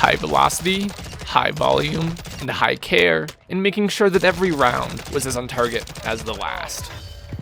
high velocity, high volume, and high care in making sure that every round was as on target as the last.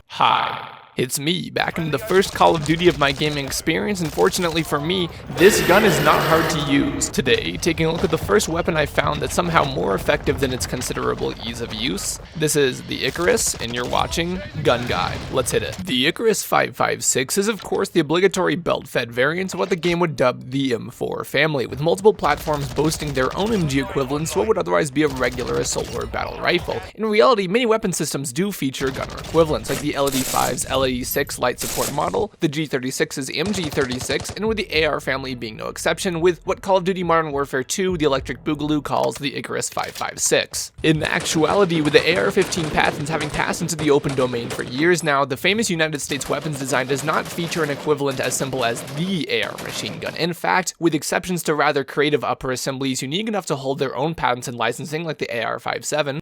Hi. It's me, back in the first Call of Duty of my gaming experience, and fortunately for me, this gun is not hard to use. Today, taking a look at the first weapon I found that's somehow more effective than its considerable ease of use. This is the Icarus, and you're watching Gun Guide. Let's hit it. The Icarus 5.56 is of course the obligatory belt-fed variant of what the game would dub the M4 family, with multiple platforms boasting their own MG equivalents to what would otherwise be a regular assault or battle rifle. In reality, many weapon systems do feature gunner equivalents, like the LAD-5's LAD-6 light support model, the G36's MG36, and with the AR family being no exception, with what Call of Duty Modern Warfare 2, the Electric Boogaloo, calls the Icarus 5.56. In actuality, with the AR-15 patents having passed into the open domain for years now, the famous United States weapons design does not feature an equivalent as simple as the AR machine gun. In fact, with exceptions to rather creative upper assemblies unique enough to hold their own patents and licensing like the AR-57,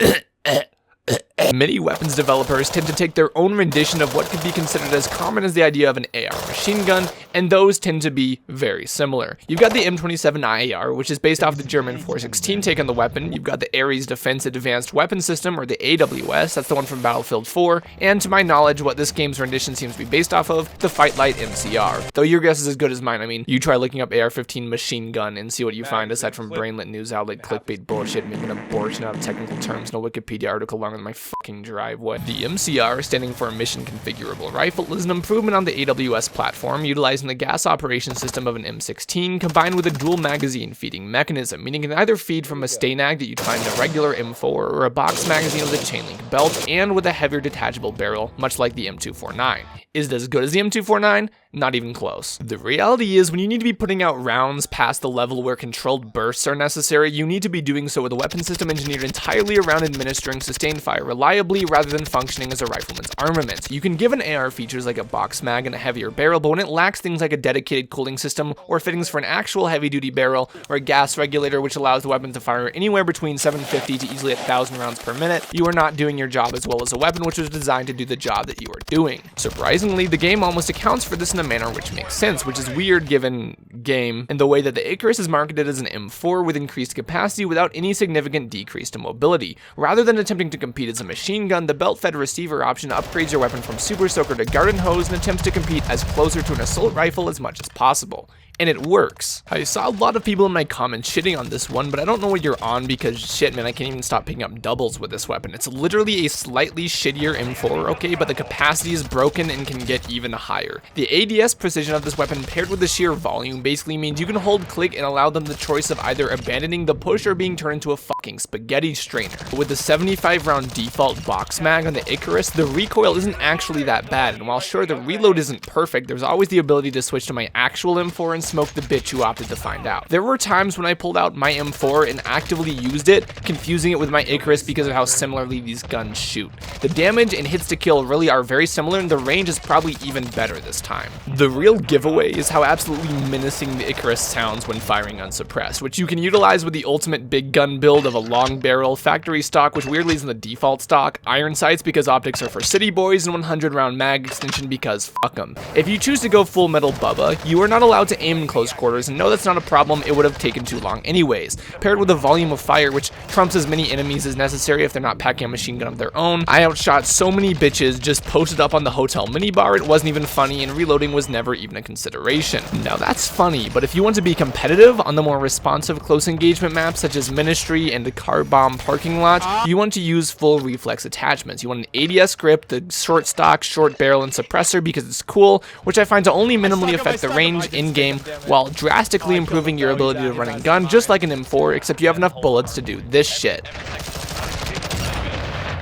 many weapons developers tend to take their own rendition of what could be considered as common as the idea of an AR machine gun, and those tend to be very similar. You've got the M27 IAR, which is based off the German 416 take on the weapon. You've got the Ares Defense Advanced Weapon System, or the AWS, that's the one from Battlefield 4, and to my knowledge, what this game's rendition seems to be based off of, the Fight Light MCR. Though your guess is as good as mine. I mean, you try looking up AR-15 machine gun and see what you find aside from brainlet news outlet clickbait bullshit making an abortion out of technical terms in a Wikipedia article longer than my fucking driveway. The MCR, standing for Mission Configurable Rifle, is an improvement on the AWS platform, utilizing the gas operation system of an M16 combined with a dual magazine feeding mechanism, meaning it can either feed from a Stanag that you'd find in a regular M4 or a box magazine with a chain link belt and with a heavier detachable barrel, much like the M249. Is it as good as the M249? Not even close. The reality is, when you need to be putting out rounds past the level where controlled bursts are necessary, you need to be doing so with a weapon system engineered entirely around administering sustained fire reliably rather than functioning as a rifleman's armament. You can give an AR features like a box mag and a heavier barrel, but when it lacks things like a dedicated cooling system or fittings for an actual heavy-duty barrel or a gas regulator which allows the weapon to fire anywhere between 750 to easily 1,000 rounds per minute, you are not doing your job as well as a weapon which was designed to do the job that you are doing. Surprisingly, the game almost accounts for this in a manner which makes sense, which is weird given game and the way that the Icarus is marketed as an M4 with increased capacity without any significant decrease to mobility. Rather than attempting to compete as a machine gun, the belt-fed receiver option upgrades your weapon from Super Soaker to Garden Hose and attempts to compete as closer to an assault rifle as much as possible. And it works. I saw a lot of people in my comments shitting on this one, but I don't know what you're on because shit, man, I can't even stop picking up doubles with this weapon. It's literally a slightly shittier M4, okay, but the capacity is broken and can get even higher. The ADS precision of this weapon paired with the sheer volume basically means you can hold click and allow them the choice of either abandoning the push or being turned into a fucking spaghetti strainer. With the 75 round default box mag on the Icarus, the recoil isn't actually that bad, and while sure the reload isn't perfect, there's always the ability to switch to my actual M4 and smoke the bitch you opted to find out. There were times when I pulled out my M4 and actively used it, confusing it with my Icarus because of how similarly these guns shoot. The damage and hits to kill really are very similar, and the range is probably even better this time. The real giveaway is how absolutely menacing the Icarus sounds when firing unsuppressed, which you can utilize with the ultimate big gun build of a long barrel, factory stock, which weirdly is in the default stock, iron sights because optics are for city boys, and 100 round mag extension because fuck 'em. If you choose to go full metal Bubba, you are not allowed to aim in close quarters, and no, that's not a problem, it would have taken too long anyways. Paired with a volume of fire which trumps as many enemies as necessary if they're not packing a machine gun of their own, I outshot so many bitches just posted up on the hotel minibar it wasn't even funny, and reloading was never even a consideration. Now that's funny, but if you want to be competitive on the more responsive close engagement maps such as Ministry and the Car Bomb Parking Lot, you want to use full reflex attachments. You want an ADS grip, the short stock, short barrel, and suppressor because it's cool, which I find to only minimally affect the range in-game while drastically improving your ability to run and gun, just like an M4, except you have enough bullets to do this shit.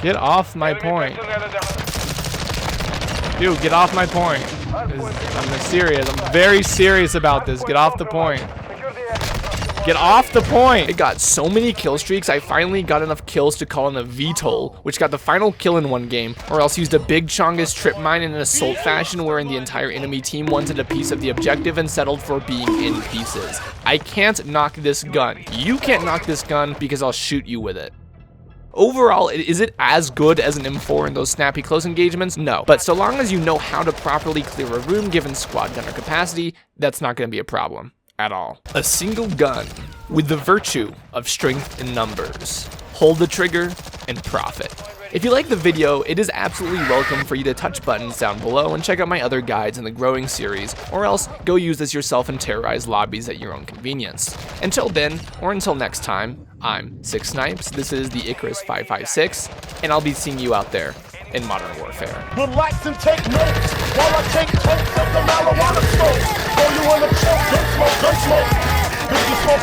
Get off my point. Dude, get off my point. I'm serious. I'm very serious about this. Get off the point. Get off the point! It got so many kill streaks, I finally got enough kills to call in a VTOL, which got the final kill in one game, or else used a big Chongus trip mine in an assault fashion wherein the entire enemy team wanted a piece of the objective and settled for being in pieces. I can't knock this gun. You can't knock this gun because I'll shoot you with it. Overall, is it as good as an M4 in those snappy close engagements? No. But so long as you know how to properly clear a room given squad gunner capacity, that's not going to be a problem at all. A single gun with the virtue of strength in numbers. Hold the trigger and profit. If you like the video, it is absolutely welcome for you to touch buttons down below and check out my other guides in the growing series, or else go use this yourself and terrorize lobbies at your own convenience. Until then, or until next time, I'm Six Snipes, this is the Icarus 556, and I'll be seeing you out there in Modern Warfare. Relax and take notes while I take totes of the marijuana smoke. Throw you in a choke, gun smoke, gun smoke. This is smoke.